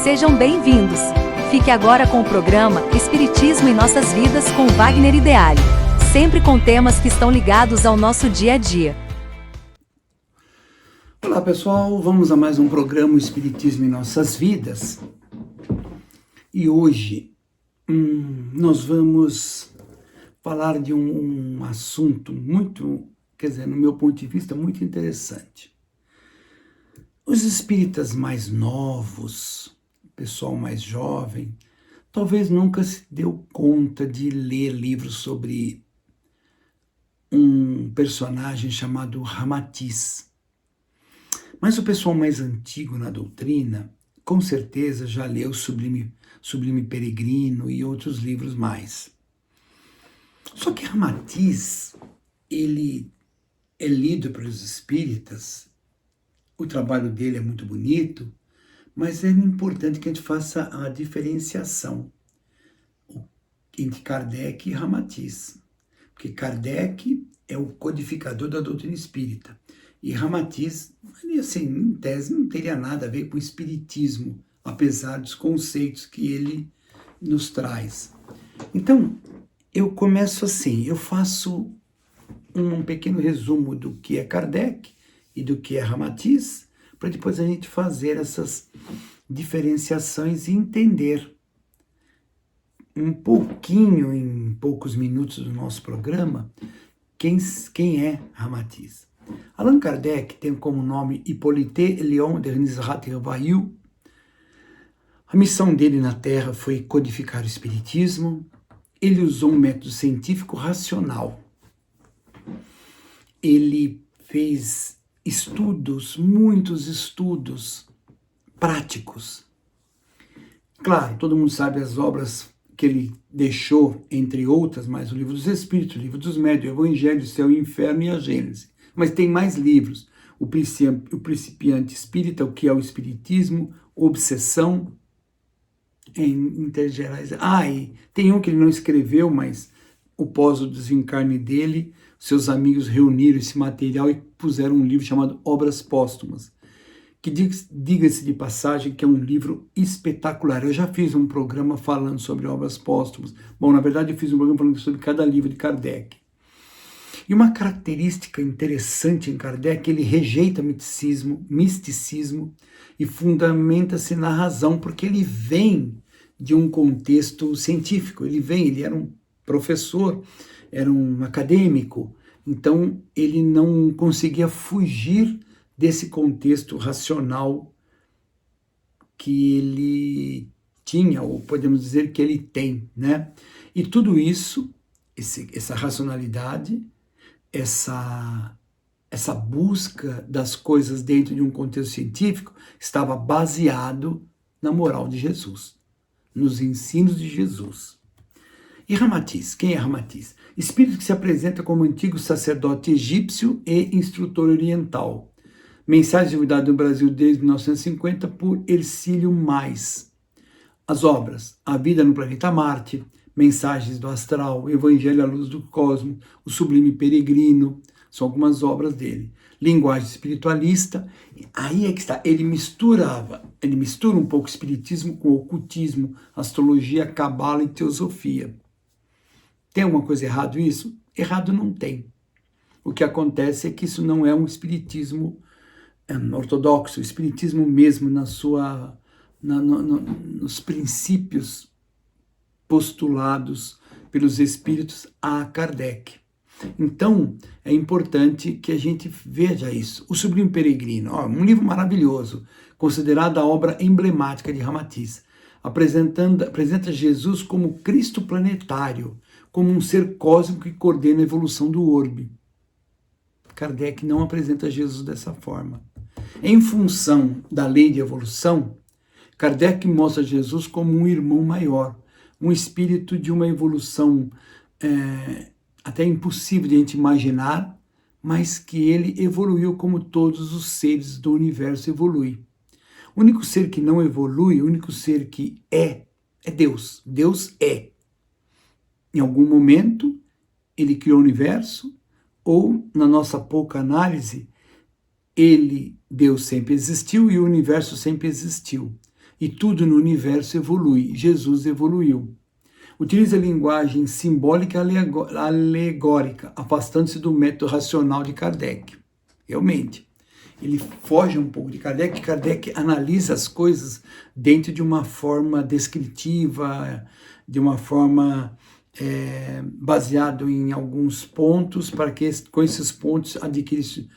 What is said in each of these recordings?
Sejam bem-vindos! Fique agora com o programa Espiritismo em Nossas Vidas com Wagner Ideale, sempre com temas que estão ligados ao nosso dia a dia. Olá pessoal, vamos a mais um programa Espiritismo em Nossas Vidas. E hoje nós vamos falar de um assunto muito, no meu ponto de vista, muito interessante. Os espíritas mais novos, o pessoal mais jovem, talvez nunca se deu conta de ler livros sobre um personagem chamado Ramatiz. Mas o pessoal mais antigo na doutrina, com certeza já leu Sublime Peregrino e outros livros mais. Só que Ramatiz, ele é lido pelos espíritas, o trabalho dele é muito bonito, mas é importante que a gente faça a diferenciação entre Kardec e Ramatiz. Porque Kardec é o codificador da doutrina espírita. E Ramatiz, assim, em tese, não teria nada a ver com o espiritismo, apesar dos conceitos que ele nos traz. Então, eu começo assim, eu faço um pequeno resumo do que é Kardec e do que é Ramatiz, para depois a gente fazer essas diferenciações e entender um pouquinho, em poucos minutos do nosso programa, quem é Ramatiz. Allan Kardec tem como nome Hippolyte Léon Denis Ratervaillou. A missão dele na Terra foi codificar o espiritismo. Ele usou um método científico racional. Ele fez muitos estudos práticos. Claro, todo mundo sabe as obras que ele deixou, entre outras, mas o Livro dos Espíritos, o Livro dos Médiuns, o Evangelho, o Céu e o Inferno e a Gênese. Mas tem mais livros. O Principiante Espírita, o que é o Espiritismo, Obsessão, em termos gerais. E tem um que ele não escreveu, mas após o desencarne dele, seus amigos reuniram esse material e puseram um livro chamado Obras Póstumas, que diga-se de passagem que é um livro espetacular. Eu já fiz um programa falando sobre obras póstumas. Bom, na verdade eu fiz um programa falando sobre cada livro de Kardec. E uma característica interessante em Kardec, ele rejeita misticismo e fundamenta-se na razão, porque ele vem de um contexto científico, ele era um professor, era um acadêmico, então ele não conseguia fugir desse contexto racional que ele tinha, ou podemos dizer que ele tem, né? E tudo isso, essa racionalidade, essa busca das coisas dentro de um contexto científico, estava baseado na moral de Jesus, nos ensinos de Jesus. E Ramatiz, quem é Ramatiz? Espírito que se apresenta como antigo sacerdote egípcio e instrutor oriental. Mensagem divulgada no Brasil desde 1950 por Hercílio Mais. As obras: A Vida no Planeta Marte, Mensagens do Astral, Evangelho à Luz do Cosmos, O Sublime Peregrino, são algumas obras dele. Linguagem espiritualista, aí é que está, ele mistura um pouco espiritismo com ocultismo, astrologia, cabala e teosofia. Tem alguma coisa errado isso? Errado não tem. O que acontece é que isso não é um espiritismo ortodoxo, o espiritismo mesmo nos princípios postulados pelos espíritos a Kardec. Então, é importante que a gente veja isso. O Sublime Peregrino, um livro maravilhoso, considerado a obra emblemática de Ramatiz, apresenta Jesus como Cristo planetário, como um ser cósmico que coordena a evolução do orbe. Kardec não apresenta Jesus dessa forma. Em função da lei de evolução, Kardec mostra Jesus como um irmão maior, um espírito de uma evolução até impossível de a gente imaginar, mas que ele evoluiu como todos os seres do universo evoluem. O único ser que não evolui, o único ser que é Deus. Deus é. Em algum momento, ele criou o universo, ou, na nossa pouca análise, Deus sempre existiu e o universo sempre existiu. e tudo no universo evolui. Jesus evoluiu. Utiliza linguagem simbólica e alegórica, afastando-se do método racional de Kardec. Realmente, ele foge um pouco de Kardec. Kardec analisa as coisas dentro de uma forma descritiva, de uma forma baseado em alguns pontos, para que com esses pontos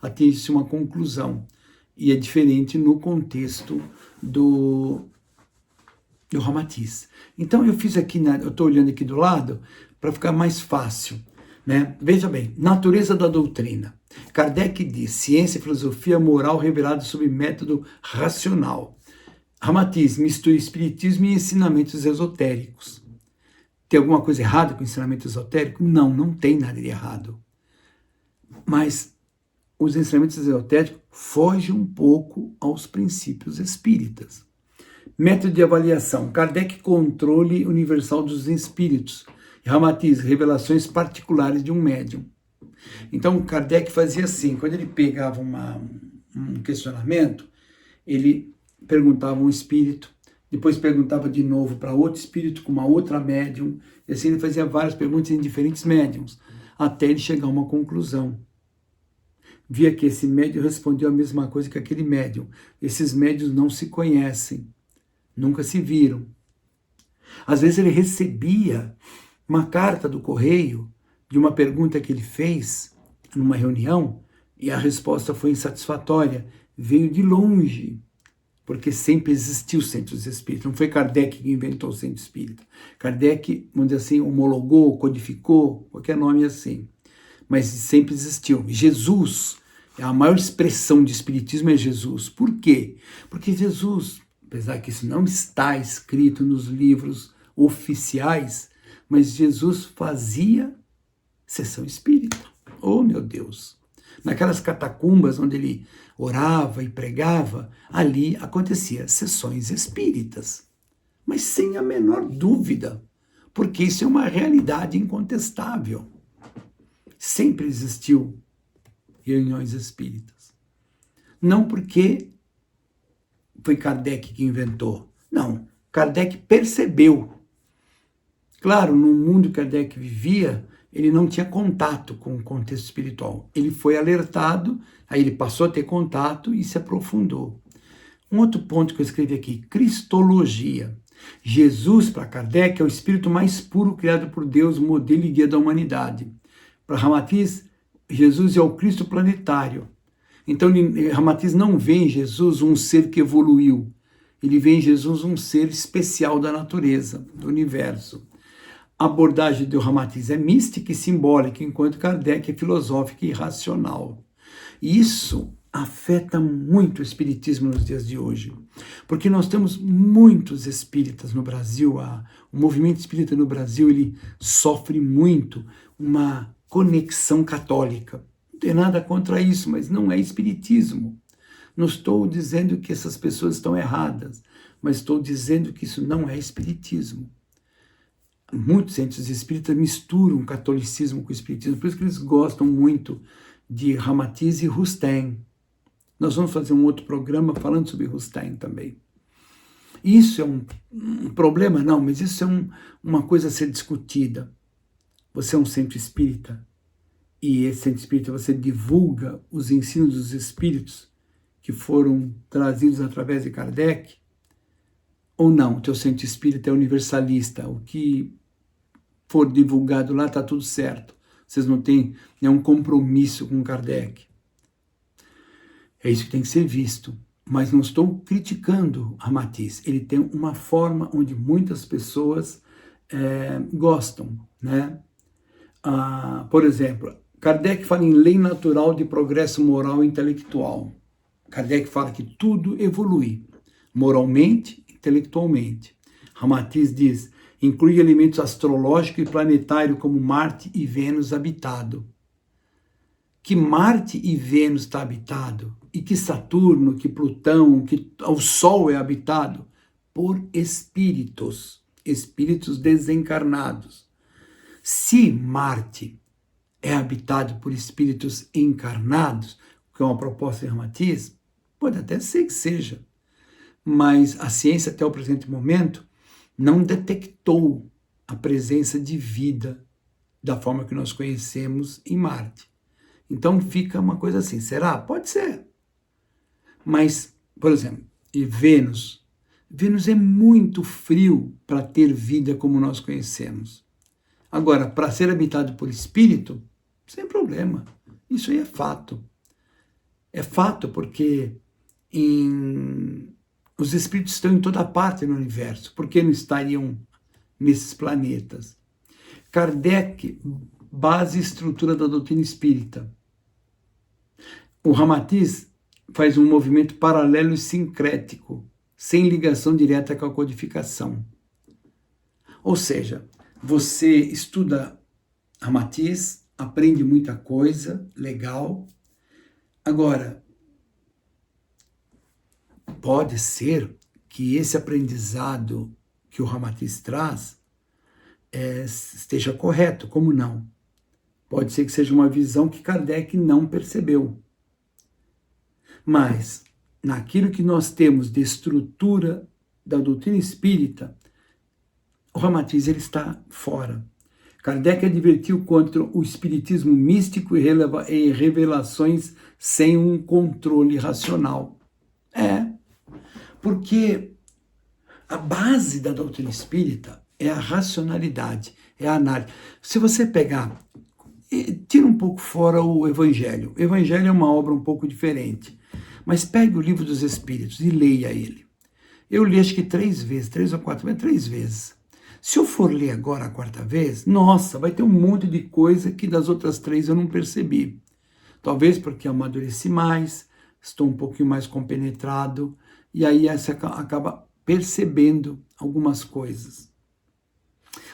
atingisse uma conclusão. E é diferente no contexto do Ramatiz. Então eu fiz aqui, eu estou olhando aqui do lado, para ficar mais fácil, né? Veja bem, natureza da doutrina. Kardec diz, ciência, filosofia, moral revelada sob método racional. Ramatiz mistura espiritismo e ensinamentos esotéricos. Tem alguma coisa errada com o ensinamento esotérico? Não, não tem nada de errado. Mas os ensinamentos esotéricos fogem um pouco aos princípios espíritas. Método de avaliação. Kardec, controle universal dos espíritos. Ramatiz, revelações particulares de um médium. Então, Kardec fazia assim, quando ele pegava um questionamento, ele perguntava a um espírito, depois perguntava de novo para outro espírito com uma outra médium, e assim ele fazia várias perguntas em diferentes médiums, até ele chegar a uma conclusão. Via que esse médium respondeu a mesma coisa que aquele médium. Esses médiums não se conhecem, nunca se viram. Às vezes ele recebia uma carta do correio de uma pergunta que ele fez numa reunião e a resposta foi insatisfatória, veio de longe, porque sempre existiu o centro espírita. Não foi Kardec que inventou o centro espírita. Kardec, vamos dizer assim, homologou, codificou, qualquer nome assim, mas sempre existiu. Jesus, a maior expressão de espiritismo é Jesus. Por quê? Porque Jesus, apesar que isso não está escrito nos livros oficiais, mas Jesus fazia sessão espírita. Oh, meu Deus! Naquelas catacumbas onde ele orava e pregava, ali acontecia sessões espíritas. Mas sem a menor dúvida, porque isso é uma realidade incontestável. Sempre existiu reuniões espíritas. Não porque foi Kardec que inventou. Não, Kardec percebeu. Claro, no mundo que Kardec vivia, ele não tinha contato com o contexto espiritual. Ele foi alertado, aí ele passou a ter contato e se aprofundou. Um outro ponto que eu escrevi aqui, Cristologia. Jesus, para Kardec, é o espírito mais puro criado por Deus, modelo e guia da humanidade. Para Ramatiz, Jesus é o Cristo planetário. Então, Ramatiz não vê em Jesus um ser que evoluiu. Ele vê em Jesus um ser especial da natureza, do universo. A abordagem do Ramatiz é mística e simbólica, enquanto Kardec é filosófica e racional. E isso afeta muito o espiritismo nos dias de hoje, porque nós temos muitos espíritas no Brasil, o movimento espírita no Brasil ele sofre muito uma conexão católica. Não tem nada contra isso, mas não é espiritismo. Não estou dizendo que essas pessoas estão erradas, mas estou dizendo que isso não é espiritismo. Muitos centros espíritas misturam o catolicismo com o espiritismo, por isso que eles gostam muito de Ramatiz e Rustem. Nós vamos fazer um outro programa falando sobre Rustem também. Isso é um problema? Não, mas isso é uma coisa a ser discutida. Você é um centro espírita, e esse centro espírita você divulga os ensinos dos espíritos que foram trazidos através de Kardec, ou não, o teu centro espírita é universalista, o que for divulgado lá está tudo certo. Vocês não têm nenhum compromisso com Kardec. É isso que tem que ser visto. Mas não estou criticando Ramatiz. Ele tem uma forma onde muitas pessoas gostam, né? Por exemplo, Kardec fala em lei natural de progresso moral e intelectual. Kardec fala que tudo evolui, moralmente, intelectualmente. Ramatiz diz, inclui elementos astrológicos e planetários como Marte e Vênus habitado. Que Marte e Vênus está habitado, e que Saturno, que Plutão, que o Sol é habitado por espíritos desencarnados. Se Marte é habitado por espíritos encarnados, que é uma proposta de Ramatiz, pode até ser que seja, mas a ciência até o presente momento não detectou a presença de vida da forma que nós conhecemos em Marte. Então fica uma coisa assim, será? Pode ser. Mas, por exemplo, e Vênus? Vênus é muito frio para ter vida como nós conhecemos. Agora, para ser habitado por espírito, sem problema. Isso aí é fato. É fato porque os espíritos estão em toda parte no universo. Por que não estariam nesses planetas? Kardec, base e estrutura da doutrina espírita. O Ramatiz faz um movimento paralelo e sincrético, sem ligação direta com a codificação. Ou seja, você estuda Ramatiz, aprende muita coisa, legal. Agora, pode ser que esse aprendizado que o Ramatiz traz esteja correto, como não? Pode ser que seja uma visão que Kardec não percebeu. Mas, naquilo que nós temos de estrutura da doutrina espírita, o Ramatiz ele está fora. Kardec advertiu contra o espiritismo místico e revelações sem um controle racional. Porque a base da doutrina espírita é a racionalidade, é a análise. Se você pegar, tira um pouco fora o Evangelho. O Evangelho é uma obra um pouco diferente. Mas pegue o Livro dos Espíritos e leia ele. Eu li acho que 3 vezes, 3 ou 4, mas 3 vezes. Se eu for ler agora a 4ª vez, nossa, vai ter um monte de coisa que das outras 3 eu não percebi. Talvez porque eu amadureci mais, estou um pouquinho mais compenetrado, e aí você acaba percebendo algumas coisas.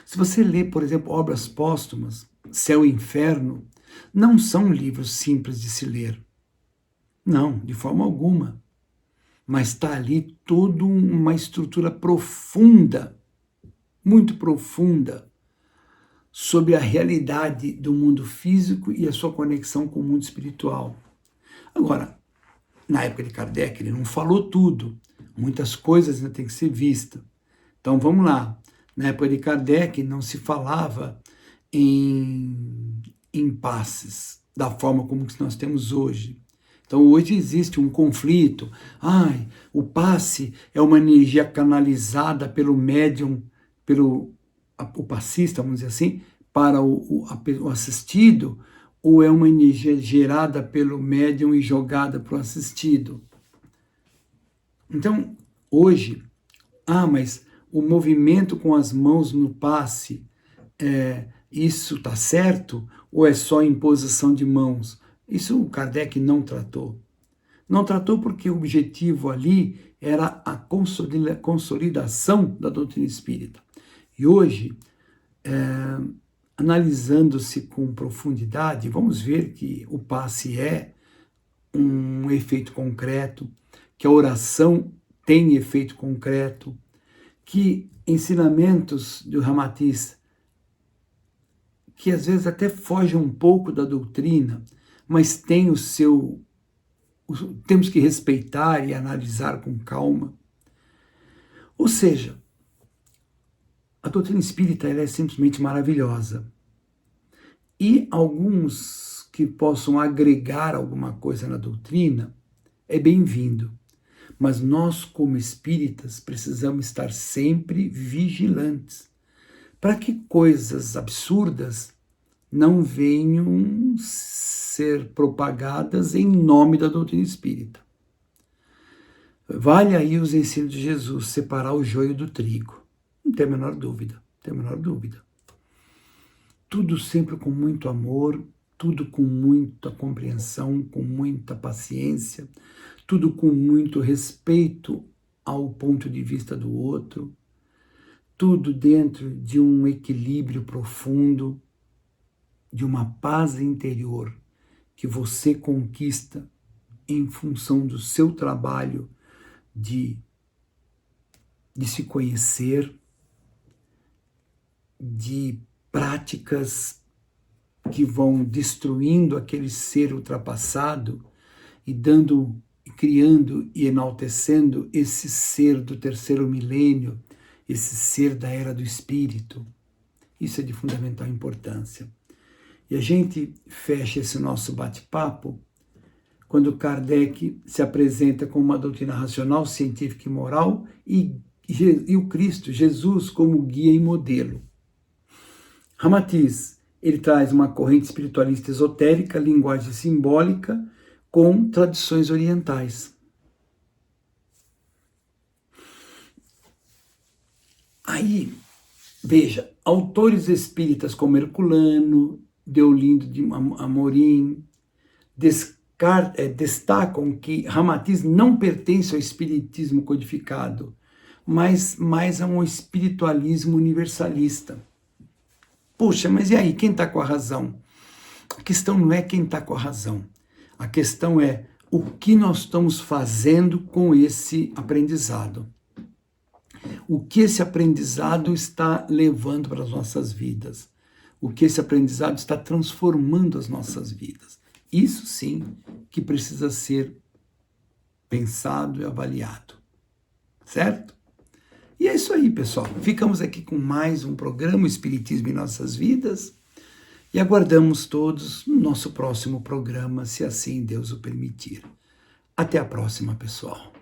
Se você lê, por exemplo, obras póstumas, Céu e Inferno, não são livros simples de se ler. Não, de forma alguma. Mas está ali toda uma estrutura profunda, muito profunda, sobre a realidade do mundo físico e a sua conexão com o mundo espiritual. Agora, na época de Kardec, ele não falou tudo. Muitas coisas ainda têm que ser vistas. Então, vamos lá. Na época de Kardec, não se falava em impasses da forma como que nós temos hoje. Então, hoje existe um conflito. O passe é uma energia canalizada pelo médium, o passista, vamos dizer assim, para o assistido, ou é uma energia gerada pelo médium e jogada para o assistido. Então, hoje, mas o movimento com as mãos no passe, isso está certo? Ou é só imposição de mãos? Isso o Kardec não tratou. Não tratou porque o objetivo ali era a consolidação da doutrina espírita. E hoje, analisando-se com profundidade, vamos ver que o passe é um efeito concreto, que a oração tem efeito concreto, que ensinamentos do Ramatiz, que às vezes até fogem um pouco da doutrina, mas tem temos que respeitar e analisar com calma. Ou seja, a doutrina espírita ela é simplesmente maravilhosa. E alguns que possam agregar alguma coisa na doutrina, é bem-vindo. Mas nós, como espíritas, precisamos estar sempre vigilantes para que coisas absurdas não venham ser propagadas em nome da doutrina espírita. Vale aí os ensinos de Jesus, separar o joio do trigo. Não tem a menor dúvida, não tem a menor dúvida. Tudo sempre com muito amor, tudo com muita compreensão, com muita paciência, tudo com muito respeito ao ponto de vista do outro, tudo dentro de um equilíbrio profundo, de uma paz interior que você conquista em função do seu trabalho de se conhecer, de práticas que vão destruindo aquele ser ultrapassado e dando criando e enaltecendo esse ser do terceiro milênio, esse ser da era do Espírito. Isso é de fundamental importância. E a gente fecha esse nosso bate-papo quando Kardec se apresenta com uma doutrina racional, científica e moral e o Cristo, Jesus, como guia e modelo. Ramatiz, ele traz uma corrente espiritualista esotérica, linguagem simbólica, com tradições orientais. Aí, veja, autores espíritas como Herculano, Deolindo de Amorim, destacam que Ramatiz não pertence ao espiritismo codificado, mas mais a um espiritualismo universalista. Poxa, mas e aí, quem está com a razão? A questão não é quem está com a razão. A questão é o que nós estamos fazendo com esse aprendizado. O que esse aprendizado está levando para as nossas vidas. O que esse aprendizado está transformando as nossas vidas. Isso sim que precisa ser pensado e avaliado. Certo? E é isso aí, pessoal. Ficamos aqui com mais um programa Espiritismo em Nossas Vidas e aguardamos todos no nosso próximo programa, se assim Deus o permitir. Até a próxima, pessoal.